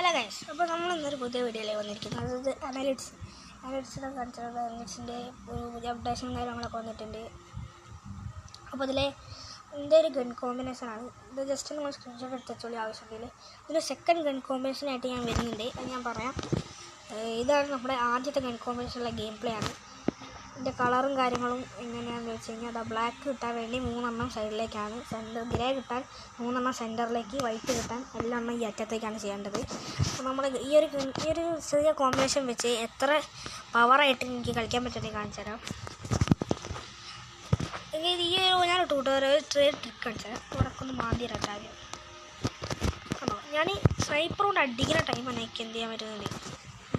Hello guys, അപ്പോൾ നമ്മൾ ഇന്നൊരു പുതിയ വീഡിയോയിലേക്ക് വന്നിരിക്കുന്നത്. അത് അനലിറ്റ്സിനെ കാണിച്ചിട്ടുള്ള അനലിറ്റ്സിൻ്റെ ഒരു പുതിയ അപ്ഡേഷനും കാര്യങ്ങളൊക്കെ വന്നിട്ടുണ്ട്. അപ്പോൾ ഇതിലെ ഇതിൻ്റെ ഒരു ഗൺ കോമ്പിനേഷനാണ് ഇത്. ജസ്റ്റ് നിങ്ങൾ സ്ക്രീൻഷോട്ട് എടുത്തുള്ളി ആവശ്യമുണ്ടെങ്കിൽ ഇതിൽ സെക്കൻഡ് ഗൺ കോമ്പിനേഷനായിട്ട് ഞാൻ വരുന്നുണ്ട്. അത് ഞാൻ പറയാം. ഇതാണ് നമ്മുടെ ആദ്യത്തെ ഗൺ കോമ്പിനേഷനുള്ള ഗെയിം പ്ലേ ആണ്. ഇതിൻ്റെ കളറും കാര്യങ്ങളും എങ്ങനെയാണെന്ന് വെച്ച് കഴിഞ്ഞാൽ അത് ബ്ലാക്ക് കിട്ടാൻ വേണ്ടി 3 എണ്ണം സൈഡിലേക്കാണ്, ഗ്രേ കിട്ടാൻ 3 എണ്ണം സെൻറ്ററിലേക്ക്, വൈറ്റ് കിട്ടാൻ 4 എണ്ണം ഈ അറ്റത്തേക്കാണ് ചെയ്യേണ്ടത്. അപ്പോൾ നമ്മൾ ഈ ഒരു ചെറിയ കോമ്പിനേഷൻ വെച്ച് എത്ര പവറായിട്ട് എനിക്ക് കളിക്കാൻ പറ്റുമെന്ന് കാണിച്ചു തരാം. ഞാൻ ട്യൂട്ടോറിയൽ ട്രിക്ക് കാണിച്ചു തരാം. ഇവിടൊക്കെ ഒന്ന് മാന്തി രണ്ടാകും കണ്ടോ. ഞാൻ സ്നൈപ്പർ കൊണ്ട് അടിക്കുന്ന ടൈം എനിക്ക് എന്ത് ചെയ്യാൻ പറ്റുന്നുണ്ട്,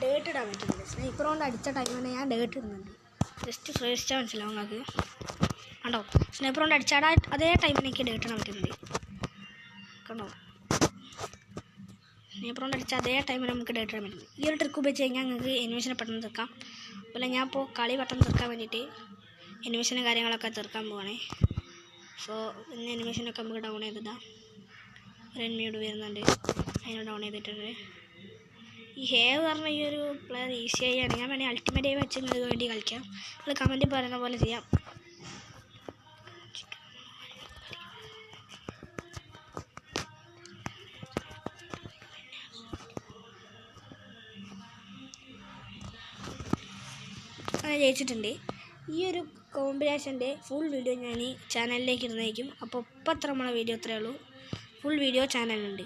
ഡേട്ട് ഇടാൻ പറ്റുന്നുണ്ട്. സ്നൈപ്പർ കൊണ്ട് അടിച്ച ടൈം തന്നെ ഞാൻ ഡേട്ട് ഇടുന്നുണ്ട്. ജസ്റ്റ് ശ്രദ്ധിച്ചാൽ മനസ്സിലാവും നിങ്ങൾക്ക്. കണ്ടോ, സ്നൈപ്പർ കൊണ്ട് അടിച്ചാൽ അതേ ടൈമിൽ എനിക്ക് ഡേട്ട് ഇടാൻ പറ്റുന്നുണ്ട്. കണ്ടോ, സ്നൈപ്പർ കൊണ്ട് അടിച്ചാൽ അതേ ടൈമിൽ നമുക്ക് ഡേട്ട് ഇടാൻ പറ്റുന്നത്. ഈ ഒരു ട്രിക്ക് ഉപയോഗിച്ച് കഴിഞ്ഞാൽ നിങ്ങൾക്ക് എനിമേഷനെ പെട്ടെന്ന് തീർക്കാം. അതുപോലെ ഞാൻ ഇപ്പോൾ കളി പെട്ടെന്ന് തീർക്കാൻ വേണ്ടിയിട്ട് എനിമേഷനും കാര്യങ്ങളൊക്കെ തീർക്കാൻ പോവാണേ. സോ ഇന്ന് എനിമേഷനൊക്കെ നമുക്ക് ഡൗൺ ചെയ്തതാണ്. ഒരു എനിമിയോട് വരുന്നുണ്ട്, അതിനെ ഡൗൺ ചെയ്തിട്ടുണ്ട്. ഈ ഹേവ് പറഞ്ഞ ഈ ഒരു പ്ലെയർ ഈസി ആയാണ്. ഞാൻ വേണമെങ്കിൽ അൾട്ടിമേറ്റ് ആയി വെച്ച് നിങ്ങൾക്ക് വേണ്ടി കളിക്കാം. നിങ്ങൾ കമൻറ്റിൽ പറയുന്ന പോലെ ചെയ്യാം. അങ്ങനെ ജയിച്ചിട്ടുണ്ട്. ഈ ഒരു കോമ്പിനേഷൻ്റെ ഫുൾ വീഡിയോ ഞാൻ ഈ ചാനലിലേക്ക് ഇടുന്നതായിരിക്കും. അപ്പോൾ ഇപ്പം അത്ര നമ്മളെ വീഡിയോ ഇത്രയേ ഉള്ളൂ. ഫുൾ വീഡിയോ ചാനലുണ്ട്.